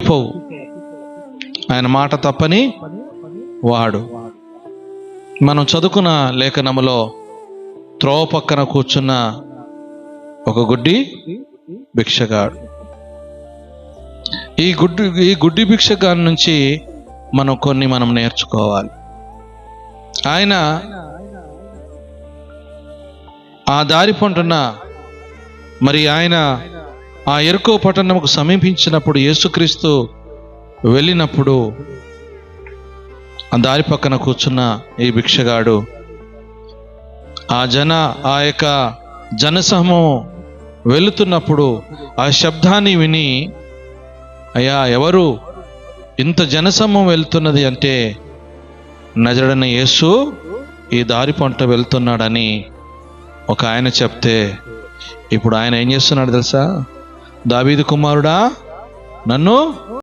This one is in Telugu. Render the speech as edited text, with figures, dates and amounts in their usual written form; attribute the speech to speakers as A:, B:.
A: తప్పిపోవు. ఆయన మాట తప్పని వాడు. మనం చదువుకున్న లేఖనములో త్రోవ పక్కన కూర్చున్న ఒక గుడ్డి భిక్షగాడు. ఈ గుడ్డి భిక్షగాడి నుంచి మనం నేర్చుకోవాలి. ఆయన ఆ దారి పొంటున్న ఆయన ఆ యెరికో పట్టణముకు సమీపించినప్పుడు, యేసుక్రీస్తు వెళ్ళినప్పుడు ఆ దారి పక్కన కూర్చున్న ఈ భిక్షగాడు ఆ యొక్క జనసమూహం వెళుతున్నప్పుడు ఆ శబ్దాన్ని విని, అయ్యా ఎవరు ఇంత జనసమూహం వెళ్తున్నది అంటే నజరుడైన యేసు ఈ దారి పంట వెళ్తున్నాడని ఒక ఆయన చెప్తే, ఇప్పుడు ఆయన ఏం చేస్తున్నాడు తెలుసా? దావీదు కుమారుడా, నన్ను